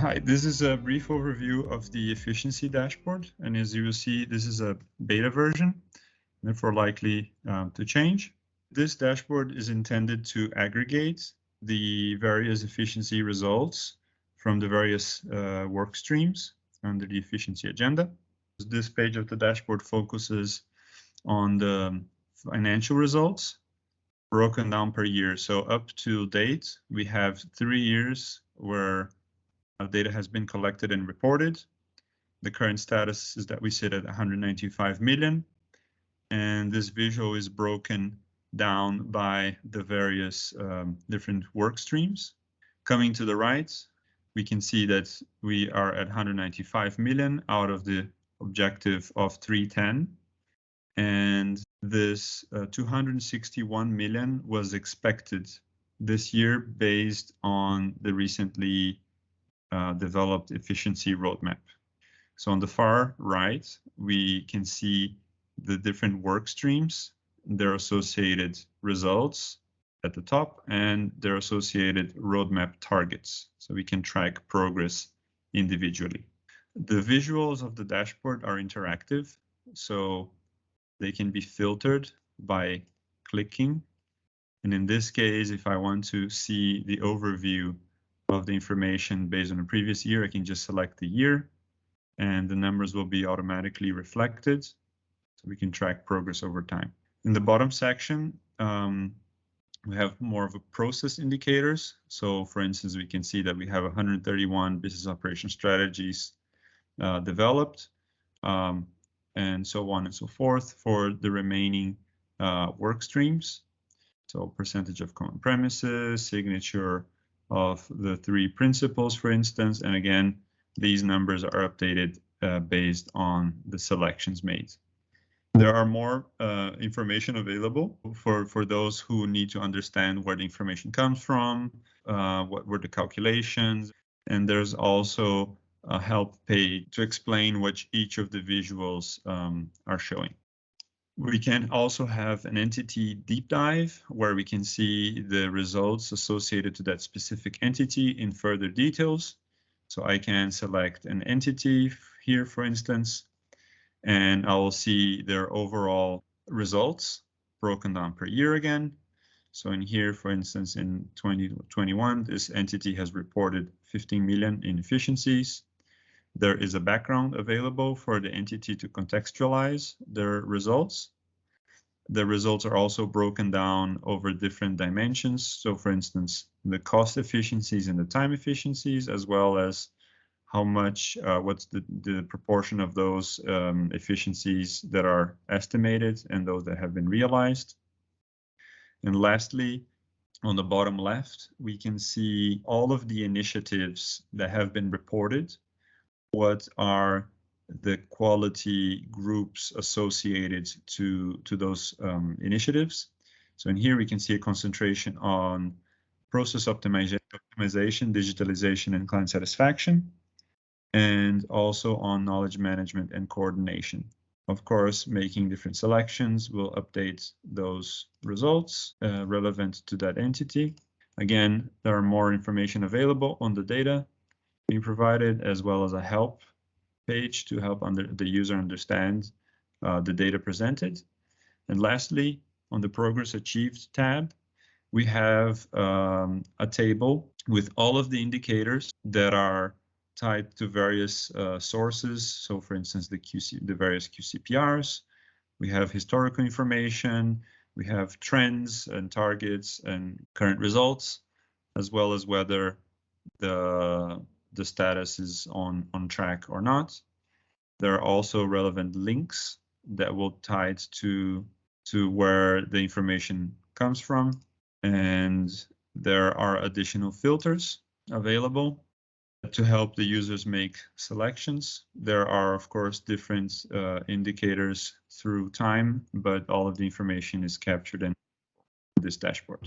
Hi, this is a brief overview of the efficiency dashboard. And as you will see, this is a beta version, therefore likely to change. This dashboard is intended to aggregate the various efficiency results from the various work streams under the efficiency agenda. This page of the dashboard focuses on the financial results broken down per year. So up to date, we have 3 years where data has been collected and reported. The current status is that we sit at 195 million, and this visual is broken down by the various different work streams. Coming to the right, we can see that we are at 195 million out of the objective of 310, and this 261 million was expected this year based on the recently developed efficiency roadmap. So on the far right, we can see the different work streams, their associated results at the top, and their associated roadmap targets. So we can track progress individually. The visuals of the dashboard are interactive, so they can be filtered by clicking. And in this case, if I want to see the overview of the information based on the previous year, I can just select the year and the numbers will be automatically reflected. So we can track progress over time. In the bottom section, we have more of a process indicators. So for instance, we can see that we have 131 business operation strategies developed, and so on and so forth for the remaining work streams. So percentage of common premises, signature of the 3 principles, for instance, and again, these numbers are updated based on the selections made. There are more information available for those who need to understand where the information comes from, what were the calculations, and there's also a help page to explain what each of the visuals are showing. We can also have an entity deep dive where we can see the results associated to that specific entity in further details. So I can select an entity here, for instance, and I will see their overall results broken down per year again. So in here, for instance, in 2021, this entity has reported 15 million in efficiencies. There is a background available for the entity to contextualize their results. The results are also broken down over different dimensions. So for instance, the cost efficiencies and the time efficiencies, as well as how much, what's the proportion of those efficiencies that are estimated and those that have been realized. And lastly, on the bottom left, we can see all of the initiatives that have been reported. What are the quality groups associated to those initiatives? So in here we can see a concentration on process optimization, digitalization, and client satisfaction, and also on knowledge management and coordination. Of course, making different selections will update those results relevant to that entity. Again, there are more information available on the data being provided, as well as a help page to help the user understand the data presented. And lastly, on the progress achieved tab, we have a table with all of the indicators that are tied to various sources. So for instance, the various QCPRs, we have historical information, we have trends and targets and current results, as well as whether the status is on track or not. There are also relevant links that will tie it to where the information comes from. And there are additional filters available to help the users make selections. There are, of course, different indicators through time, but all of the information is captured in this dashboard.